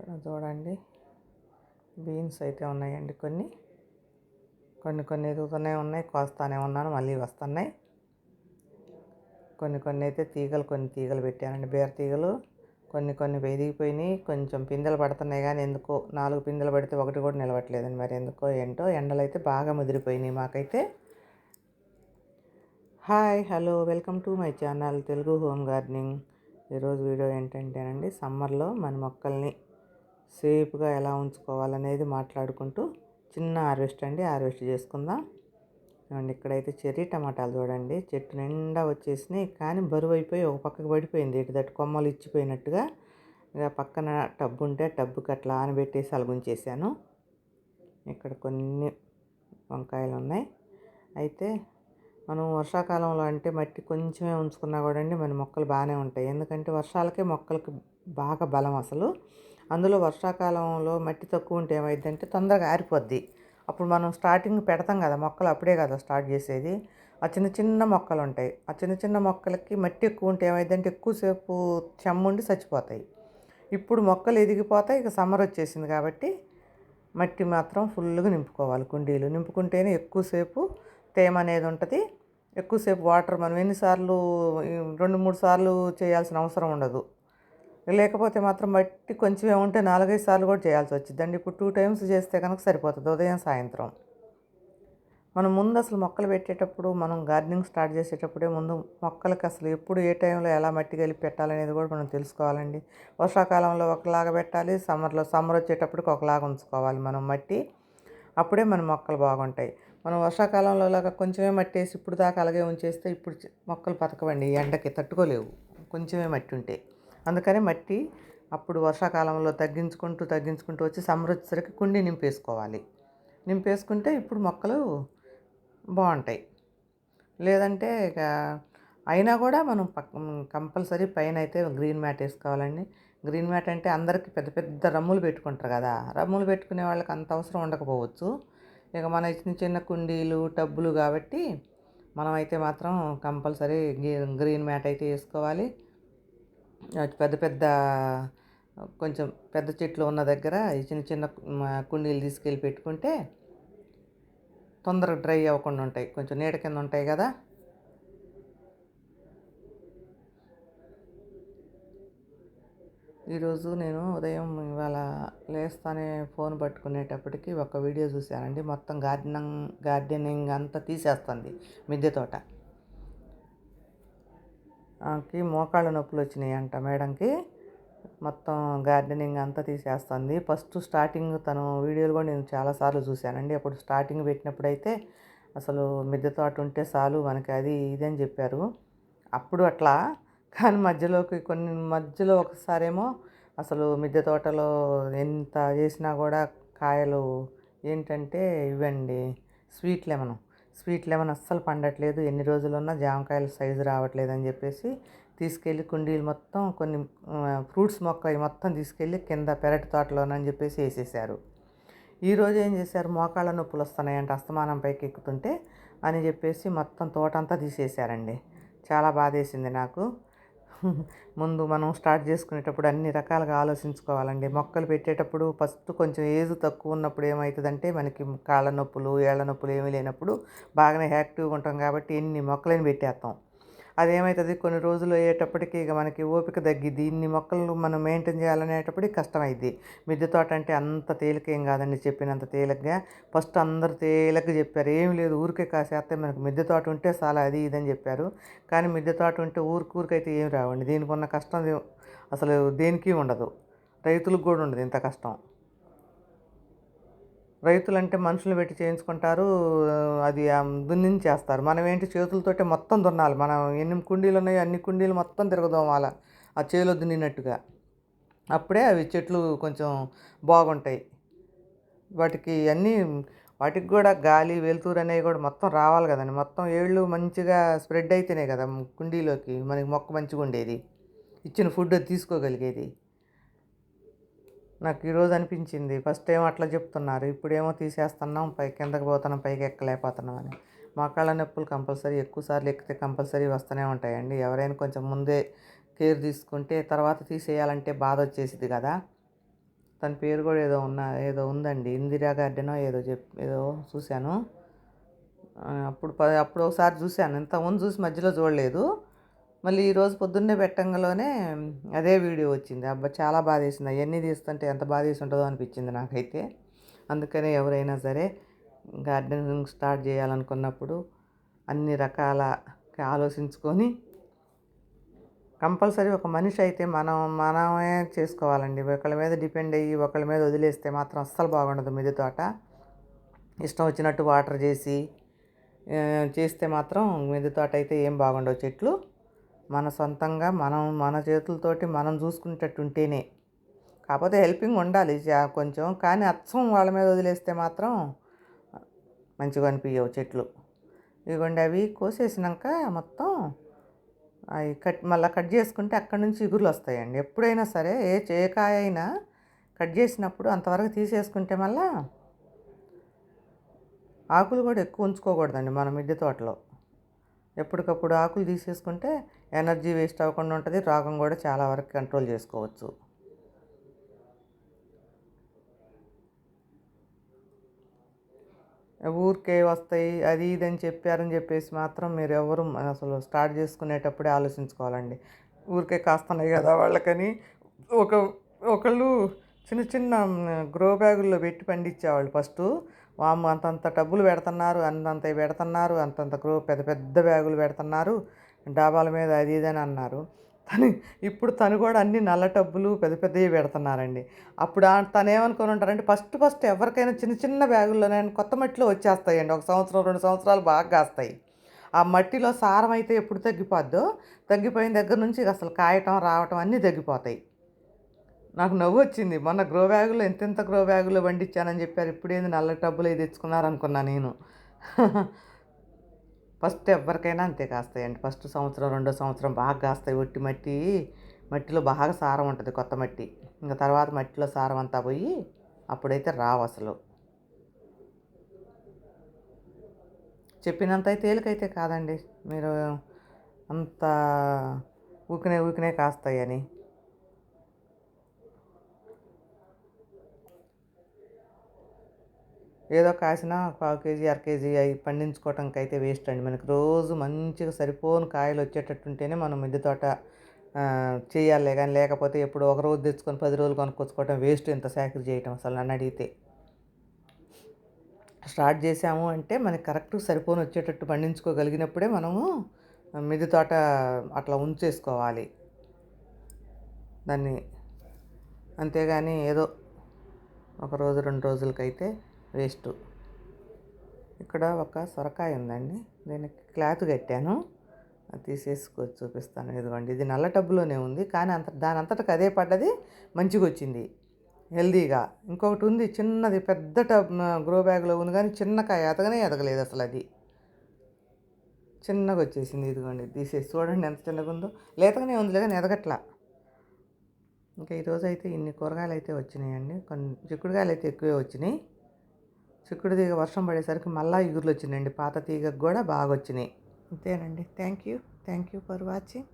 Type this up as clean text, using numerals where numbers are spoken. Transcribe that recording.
ఇక్కడ చూడండి, బీన్స్ అయితే ఉన్నాయండి. కొన్ని కొన్ని కొన్ని ఎదుగుతూనే ఉన్నాయి, కోస్తానే ఉన్నాను, మళ్ళీ వస్తున్నాయి. కొన్ని కొన్ని అయితే తీగలు, కొన్ని తీగలు పెట్టానండి, బీర తీగలు. కొన్ని కొన్ని ఎదిగిపోయినాయి, కొంచెం పిందెలు పడుతున్నాయి, కానీ ఎందుకో 4 పిందెలు పడితే ఒకటి కూడా నిలవట్లేదండి. మరి ఎందుకో ఏంటో, ఎండలు అయితే బాగా ముదిరిపోయినాయి మాకైతే. Hi, hello, welcome to my channel Telugu home gardening. ఈరోజు వీడియో ఏంటంటేనండి, సమ్మర్లో మన మొక్కల్ని సేఫ్గా ఎలా ఉంచుకోవాలనేది మాట్లాడుకుంటూ చిన్న హార్వెస్ట్ చేసుకుందాం. చూడండి, ఇక్కడైతే చెర్రీ టమాటాలు చూడండి, చెట్టు నిండా వచ్చేసినాయి, కానీ బరువు అయిపోయి ఒక పక్కకు పడిపోయింది. ఇటు దట్టు కొమ్మలు ఇచ్చిపోయినట్టుగా. ఇక పక్కన టబ్బు ఉంటే టబ్బుకి అట్లా ఆనబెట్టేసి అలగుంచేసాను. ఇక్కడ కొన్ని వంకాయలు ఉన్నాయి. అయితే మనం వర్షాకాలంలో అంటే మట్టి కొంచెమే ఉంచుకున్నా కూడా అండి మన మొక్కలు బాగానే ఉంటాయి. ఎందుకంటే వర్షాలకే మొక్కలకి బాగా బలం అసలు. అందులో వర్షాకాలంలో మట్టి తక్కువ ఉంటే ఏమైందంటే తొందరగా ఆరిపోద్ది. అప్పుడు మనం స్టార్టింగ్ పెడతాం కదా మొక్కలు, అప్పుడే కదా స్టార్ట్ చేసేది. ఆ చిన్న చిన్న మొక్కలు ఉంటాయి. ఆ చిన్న చిన్న మొక్కలకి మట్టి ఎక్కువ ఉంటే ఏమైందంటే ఎక్కువసేపు చెమ్ముండి చచ్చిపోతాయి. ఇప్పుడు మొక్కలు ఎదిగిపోతాయి. ఇక సమ్మర్ వచ్చేసింది కాబట్టి మట్టి మాత్రం ఫుల్గా నింపుకోవాలి. కుండీలు నింపుకుంటేనే ఎక్కువసేపు తేమ అనేది ఉంటుంది. ఎక్కువసేపు వాటర్ మనం ఎన్నిసార్లు 2-3 సార్లు చేయాల్సిన అవసరం ఉండదు. లేకపోతే మాత్రం మట్టి కొంచెమే ఉంటే 4-5 సార్లు కూడా చేయాల్సి వచ్చిందండి. ఇప్పుడు 2 టైమ్స్ చేస్తే కనుక సరిపోతుంది, ఉదయం సాయంత్రం. మనం ముందు అసలు మొక్కలు పెట్టేటప్పుడు, మనం గార్డెనింగ్ స్టార్ట్ చేసేటప్పుడే ముందు మొక్కలకి అసలు ఎప్పుడు ఏ టైంలో ఎలా మట్టి కలిపి పెట్టాలనేది కూడా మనం తెలుసుకోవాలండి. వర్షాకాలంలో ఒకలాగా పెట్టాలి, సమ్మర్ వచ్చేటప్పటికి ఒకలాగా ఉంచుకోవాలి మనం మట్టి. అప్పుడే మన మొక్కలు బాగుంటాయి. మనం వర్షాకాలంలో లాగా కొంచెమే మట్టి వేసి ఇప్పుడు దాకా అలాగే ఉంచేస్తే ఇప్పుడు మొక్కలు బతకవండి, ఎండకి తట్టుకోలేవు కొంచెమే మట్టి ఉంటే. అందుకని మట్టి అప్పుడు వర్షాకాలంలో తగ్గించుకుంటూ వచ్చి సమ్మర్ వచ్చేసరికి కుండీ నింపేసుకుంటే ఇప్పుడు మొక్కలు బాగుంటాయి. లేదంటే ఇక అయినా కూడా మనం కంపల్సరీ పైన అయితే గ్రీన్ మ్యాట్ వేసుకోవాలండి. గ్రీన్ మ్యాట్ అంటే అందరికీ పెద్ద పెద్ద రమ్ములు పెట్టుకుంటారు కదా, రమ్ములు పెట్టుకునే వాళ్ళకి అంత అవసరం ఉండకపోవచ్చు. ఇక మన చిన్న చిన్న కుండీలు టబ్బులు కాబట్టి మనమైతే మాత్రం కంపల్సరీ గ్రీన్ మ్యాట్ అయితే వేసుకోవాలి. పెద్ద పెద్ద కొంచెం పెద్ద చెట్లు ఉన్న దగ్గర ఈ చిన్న చిన్న కుండీలు తీసుకెళ్ళి పెట్టుకుంటే తొందరగా డ్రై అవ్వకుండా ఉంటాయి, కొంచెం నీడ కింద ఉంటాయి కదా. ఈరోజు నేను ఉదయం ఇవాళ లేస్తానే ఫోన్ పట్టుకునేటప్పటికి ఒక వీడియో చూశానండి. మొత్తం గార్డెనింగ్ అంతా తీసేస్తుంది మిద్దె తోట. మోకాళ్ళ నొప్పులు వచ్చినాయి అంట మేడంకి. మొత్తం గార్డెనింగ్ అంతా తీసేస్తుంది. ఫస్ట్ స్టార్టింగ్ తను వీడియోలు కూడా నేను చాలాసార్లు చూశానండి. అప్పుడు స్టార్టింగ్ పెట్టినప్పుడైతే అసలు మిద్దె తోట ఉంటే చాలు మనకి అది ఇది అని చెప్పారు. అప్పుడు అట్లా, కానీ మధ్యలో ఒకసారేమో అసలు మిద్దె తోటలో ఎంత చేసినా కూడా కాయలు ఏంటంటే ఇవ్వండి, స్వీట్ లెమన్ అస్సలు పండట్లేదు. ఎన్ని రోజులున్నా జామకాయలు సైజు రావట్లేదు అని చెప్పేసి తీసుకెళ్ళి కుండీలు మొత్తం కొన్ని ఫ్రూట్స్ మొక్కలు మొత్తం తీసుకెళ్ళి కింద పెరటి తోటలోనని చెప్పేసి వేసేసారు. ఈరోజు ఏం చేశారు, మోకాళ్ళ నొప్పులు వస్తున్నాయంట అస్తమానం పైకి ఎక్కుతుంటే అని చెప్పేసి మొత్తం తోటంతా తీసేశారండి. చాలా బాధేసింది నాకు. ముందు మనం స్టార్ట్ చేసుకునేటప్పుడు అన్ని రకాలుగా ఆలోచించుకోవాలండి. మొక్కలు పెట్టేటప్పుడు ఫస్ట్ కొంచెం ఏజ్ తక్కువ ఉన్నప్పుడు ఏమవుతుందంటే మనకి కాళ్ళ నొప్పులు ఏళ్ళ నొప్పులు ఏమీ లేనప్పుడు బాగానే యాక్టివ్గా ఉంటాం కాబట్టి ఎన్ని మొక్కలని పెట్టేస్తాం. అదేమవుతుంది, కొన్ని రోజులు అయ్యేటప్పటికి ఇక మనకి ఓపిక తగ్గిద్ది. ఇన్ని మొక్కలు మనం మెయింటైన్ చేయాలనేటప్పటికి కష్టమైద్ది. మిద్దె తోట అంటే అంత తేలికేం కాదండి, చెప్పినంత తేలికగా. ఫస్ట్ అందరు తేలికగా చెప్పారు, ఏమి లేదు ఊరికే కాసేస్తే మనకు మిద్దె తోట ఉంటే చాలా అది ఇదని చెప్పారు. కానీ మిద్దె తోట ఉంటే ఊరికైతే ఏమి రావండి. దీనికి ఉన్న కష్టం అసలు దేనికి ఉండదు, రైతులకు కూడా ఉండదు ఇంత కష్టం. రైతులంటే మనుషులు పెట్టి చేయించుకుంటారు, అది దున్నించేస్తారు. మనం ఏంటి చేతులతోటే మొత్తం దున్నాలి. మనం ఎన్ని కుండీలు ఉన్నాయో అన్ని కుండీలు మొత్తం తిరగదోమాల ఆ చేలో దున్నినట్టుగా. అప్పుడే అవి చెట్లు కొంచెం బాగుంటాయి. వాటికి కూడా గాలి వెలుతురు అనేవి కూడా మొత్తం రావాలి కదండి. మొత్తం ఏళ్ళు మంచిగా స్ప్రెడ్ అయితేనే కదా కుండీలోకి మనకి మొక్క మంచిగా ఉండేది, ఇచ్చిన ఫుడ్ అది తీసుకోగలిగేది. నాకు ఈరోజు అనిపించింది, ఫస్ట్ టైం అట్లా చెప్తున్నారు, ఇప్పుడేమో తీసేస్తున్నాం, కిందకి పోతున్నాం, పైకి ఎక్కలేకపోతున్నాం అని. మోకాళ్ళ నొప్పులు కంపల్సరీ ఎక్కువసార్లు ఎక్కితే కంపల్సరీ వస్తూనే ఉంటాయండి. ఎవరైనా కొంచెం ముందే కేర్ తీసుకుంటే తర్వాత తీసేయాలంటే బాధ వచ్చేసింది కదా. తన పేరు కూడా ఏదో ఉందండి, ఇందిరా గార్డెనో ఏదో చూశాను. అప్పుడు ఒకసారి చూశాను, ఇంతకుముందు చూసి మధ్యలో చూడలేదు. మళ్ళీ ఈరోజు పొద్దున్నే పెట్టంగలోనే అదే వీడియో వచ్చింది. అబ్బా, చాలా బాధేసింది. అవన్నీ తీస్తుంటే ఎంత బాధేసి ఉంటుందో అనిపించింది నాకైతే. అందుకనే ఎవరైనా సరే గార్డెనింగ్ స్టార్ట్ చేయాలనుకున్నప్పుడు అన్ని రకాల ఆలోచించుకొని కంపల్సరీ ఒక మనిషి అయితే మనమే చేసుకోవాలండి. ఒకళ్ళ మీద డిపెండ్ అయ్యి ఒకళ్ళ మీద వదిలేస్తే మాత్రం అస్సలు బాగుండదు. మిద్దె తోట ఇష్టం వచ్చినట్టు వాటర్ చేస్తే మాత్రం మిద్దె తోట అయితే ఏం బాగుండవు. చెట్లు మన సొంతంగా మన చేతులతోటి మనం చూసుకునేటట్టు ఉంటేనే, కాకపోతే హెల్పింగ్ ఉండాలి కొంచెం, కానీ అచ్చం వాళ్ళ మీద వదిలేస్తే మాత్రం మంచిగా అనిపించవు చెట్లు. ఇదిగోండి, అవి కోసేసినాక మొత్తం అవి మళ్ళీ కట్ చేసుకుంటే అక్కడి నుంచి ఇగురులు వస్తాయండి. ఎప్పుడైనా సరే ఏ కాయ అయినా కట్ చేసినప్పుడు అంతవరకు తీసేసుకుంటే మళ్ళీ ఆకులు కూడా ఎక్కువ ఉంచుకోకూడదండి మన మిద్దె తోటలో. ఎప్పటికప్పుడు ఆకులు తీసేసుకుంటే ఎనర్జీ వేస్ట్ అవ్వకుండా ఉంటుంది, రోగం కూడా చాలా వరకు కంట్రోల్ చేసుకోవచ్చు. ఊరికే వస్తాయి అది ఇది అని చెప్పారని చెప్పేసి మాత్రం మీరు ఎవరు అసలు స్టార్ట్ చేసుకునేటప్పుడే ఆలోచించుకోవాలండి. ఊరికే కాస్తున్నాయి కదా వాళ్ళకని ఒకళ్ళు చిన్న చిన్న గ్రో బ్యాగుల్లో పెట్టి పండించేవాళ్ళు ఫస్టు. వాము అంతంత డబ్బులు పెడుతున్నారు, అంతంత పెద్ద పెద్ద బ్యాగులు పెడుతున్నారు డాబాల మీద, అది ఇది అని అన్నారు. ఇప్పుడు తను కూడా అన్ని నల్ల టబ్బులు పెద్ద పెద్దవి పెడుతున్నారండి. అప్పుడు తను ఏమనుకొని ఉంటారంటే ఫస్ట్ ఎవరికైనా చిన్న చిన్న బ్యాగుల్లోనే కొత్త మట్టిలో వచ్చేస్తాయండి. 1 సంవత్సరం 2 సంవత్సరాలు బాగా కాస్తాయి. ఆ మట్టిలో సారం అయితే ఎప్పుడు తగ్గిపోద్దో, తగ్గిపోయిన దగ్గర నుంచి అసలు కాయటం రావటం అన్నీ తగ్గిపోతాయి. నాకు నవ్వు వచ్చింది. మొన్న గ్రో బ్యాగులో ఎంతెంత గ్రో బ్యాగులో పండించానని చెప్పారు, ఇప్పుడేంది నల్ల టబ్బులు ఇది తెచ్చుకున్నారనుకున్నా నేను. ఫస్ట్ ఎవరికైనా అంతే కాస్తాయండి. ఫస్ట్ సంవత్సరం 2వ సంవత్సరం బాగా కాస్తాయి. ఒట్టి మట్టిలో బాగా సారం ఉంటుంది, కొత్త మట్టి. ఇంకా తర్వాత మట్టిలో సారం అంతా పోయి అప్పుడైతే రావు అసలు. చెప్పినంత తేలికైతే కాదండి. మీరు అంత ఊకినే కాస్తాయని. ఏదో కాసిన 1/4 కేజీ 1/2 కేజీ అవి పండించుకోవటానికి అయితే వేస్ట్ అండి. మనకి రోజు మంచిగా సరిపోని కాయలు వచ్చేటట్టు ఉంటేనే మనం మిద్దె తోట చేయాలి. కానీ లేకపోతే ఎప్పుడు ఒక రోజు తెచ్చుకొని 10 రోజులు కొనుక్కొచ్చుకోవటం వేస్ట్. ఇంత సేకరి చేయటం అసలు నన్ను అడిగితే. స్టార్ట్ చేసాము అంటే మనకి కరెక్ట్ సరిపోని వచ్చేటట్టు పండించుకోగలిగినప్పుడే మనము మిద్దె తోట అట్లా ఉంచేసుకోవాలి దాన్ని. అంతేగాని ఏదో ఒక రోజు 2 రోజులకైతే వేస్ట్. ఇక్కడ ఒక సొరకాయ ఉందండి, దీనికి క్లాత్ కట్టాను, అది తీసేసుకొని చూపిస్తాను. ఇదిగోండి, ఇది నల్ల టబ్బులోనే ఉంది, కానీ దాని అంతటకు అదే పడ్డది, మంచిగా వచ్చింది హెల్దీగా. ఇంకొకటి ఉంది చిన్నది, పెద్ద గ్రో బ్యాగ్లో ఉంది కానీ చిన్నకాయ ఎదగలేదు అసలు. అది చిన్నగా వచ్చేసింది. ఇదిగోండి, తీసేసి చూడండి ఎంత చిన్నగా ఉందో. లేతగానే ఉంది కానీ ఎదగట్లా. ఇంకా ఈరోజు అయితే ఇన్ని కూరగాయలు అయితే వచ్చినాయండి. కొన్ని చిక్కుడుకాయలు అయితే ఎక్కువే వచ్చినాయి. చిక్కుడు తీగ వర్షం పడేసరికి మళ్ళీ ఇగుర్లు వచ్చినాయండి. పాత తీగకు కూడా బాగా వచ్చినాయి. అంతేనండి. Thank you for watching.